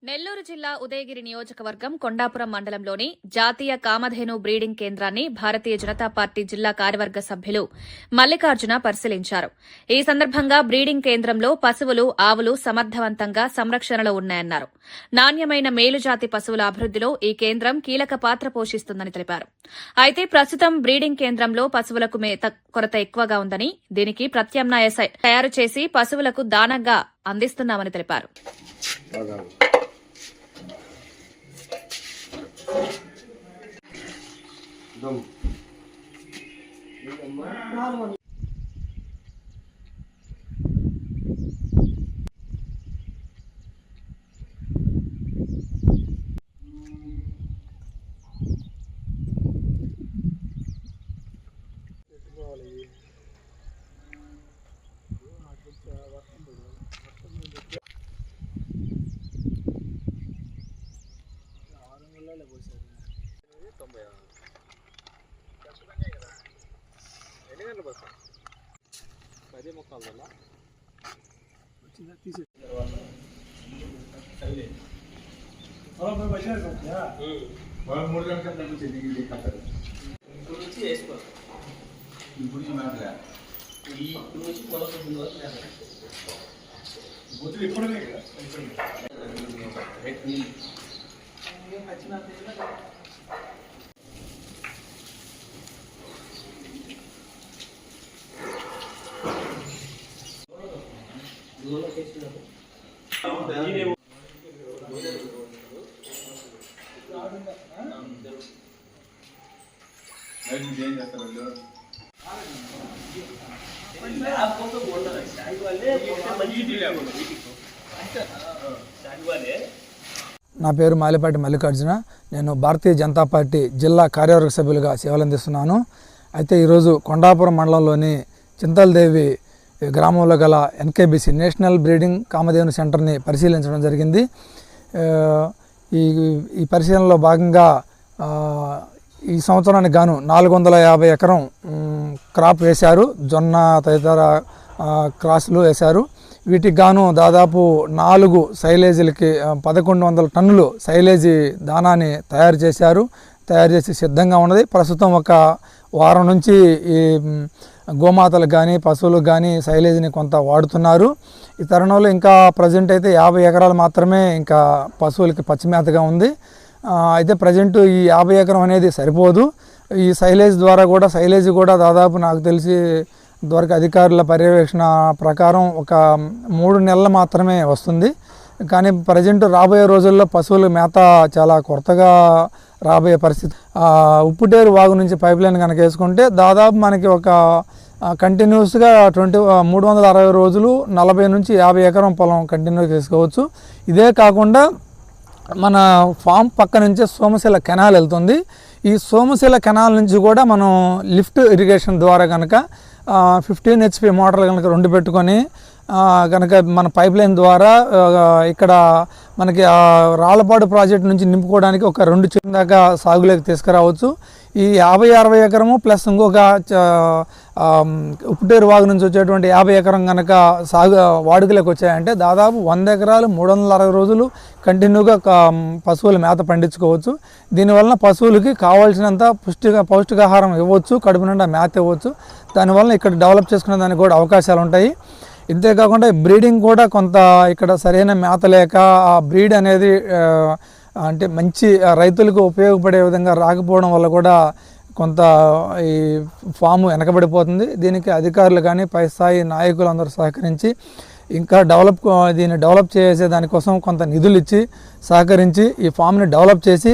నెల్లూరు జిల్లా ఉదయగిరి నియోజకవర్గం కొండాపురం మండలంలోని జాతీయ కామధేను బ్రీడింగ్ కేంద్రాన్ని భారతీయ జనతా పార్టీ జిల్లా కార్యవర్గ సభ్యులు మల్లికార్జున పరిశీలించారు. ఈ సందర్భంగా బ్రీడింగ్ కేంద్రంలో పశువులు, ఆవులు సమర్థవంతంగా సంరక్షణలో ఉన్నాయన్నారు. నాణ్యమైన మేలుజాతి పశువుల అభివృద్దిలో ఈ కేంద్రం కీలక పాత్ర పోషిస్తుందని తెలిపారు. అయితే ప్రస్తుతం బ్రీడింగ్ కేంద్రంలో పశువులకు మేత కొరత ఎక్కువగా ఉందని, దీనికి ప్రత్యామ్నాయ తయారు చేసి పశువులకు దానంగా అందిస్తున్నామని తెలిపారు. నా పేరు మాలిపాటి మల్లికార్జున. నేను భారతీయ జనతా పార్టీ జిల్లా కార్యవర్గ సభ్యులుగా సేవలందిస్తున్నాను. అయితే ఈరోజు కొండాపురం మండలంలోని చింతలదేవి గ్రామంలో గల ఎన్కేబీసీ నేషనల్ బ్రీడింగ్ కామధేను సెంటర్ని పరిశీలించడం జరిగింది. ఈ పరిశీలనలో భాగంగా ఈ సంవత్సరానికి గాను 450 ఎకరం క్రాప్ వేశారు. జొన్న తదితర క్రాసులు వేశారు. వీటికి గాను దాదాపు 4 సైలేజీలకి 1100 టన్నులు సైలేజీ దానాన్ని తయారు చేసి సిద్ధంగా ఉన్నది. ప్రస్తుతం ఒక వారం నుంచి ఈ గోమాతలకు కానీ పశువులకు కానీ సైలేజీని కొంత వాడుతున్నారు. ఈ తరుణంలో ఇంకా ప్రజెంట్ అయితే 50 ఎకరాలు మాత్రమే ఇంకా పశువులకి పచ్చిమేతగా ఉంది. అయితే ప్రజెంట్ ఈ 50 ఎకరం అనేది సరిపోదు. ఈ సైలేజీ కూడా దాదాపు నాకు తెలిసి ఇంతవరకు అధికారుల పర్యవేక్షణ ప్రకారం ఒక 3 నెలలు మాత్రమే వస్తుంది. కానీ ప్రజెంట్ రాబోయే రోజుల్లో పశువుల మేత చాలా కొరతగా రాబోయే పరిస్థితి. ఉప్పుటేరు వాగు నుంచి పైప్ లైన్ కనుక వేసుకుంటే దాదాపు మనకి ఒక కంటిన్యూస్గా 360 రోజులు 40 నుంచి 50 ఎకరం పొలం కంటిన్యూగా చేసుకోవచ్చు. ఇదే కాకుండా మన ఫామ్ పక్క నుంచే సోమశిల కెనాల్ వెళ్తుంది. ఈ సోమశిల కెనాల్ నుంచి కూడా మనం లిఫ్ట్ ఇరిగేషన్ ద్వారా కనుక 15 HP మోటార్లు కనుక 2 పెట్టుకొని కనుక మన పైప్ లైన్ ద్వారా ఇక్కడ మనకి రాళ్లపాడు ప్రాజెక్ట్ నుంచి నింపుకోవడానికి ఒక 2 చెరువుల దాకా సాగులోకి తీసుకురావచ్చు. ఈ 50-60 ఎకరము ప్లస్ ఇంకొక ఉప్పుటేరు వాగు నుంచి వచ్చేటువంటి 50 ఎకరం కనుక వాడుకలోకి వచ్చాయంటే దాదాపు 100 ఎకరాలు 360 రోజులు కంటిన్యూగా పశువుల మేత పండించుకోవచ్చు. దీనివలన పశువులకి కావాల్సినంత పౌష్టికాహారం ఇవ్వచ్చు, కడుపు నిండా మేత ఇవ్వచ్చు. దానివల్ల ఇక్కడ డెవలప్ చేసుకునే దానికి కూడా అవకాశాలు ఉంటాయి. ఇంతేకాకుండా బ్రీడింగ్ కూడా కొంత ఇక్కడ సరైన మేత లేక ఆ బ్రీడ్ అనేది అంటే మంచి రైతులకు ఉపయోగపడే విధంగా రాకపోవడం వల్ల కూడా కొంత ఈ ఫాము వెనకబడిపోతుంది. దీనికి అధికారులు కానీ పై స్థాయి నాయకులు అందరూ సహకరించి ఇంకా దీన్ని డెవలప్ చేసే దానికోసం కొంత నిధులు ఇచ్చి సహకరించి ఈ ఫామ్ని డెవలప్ చేసి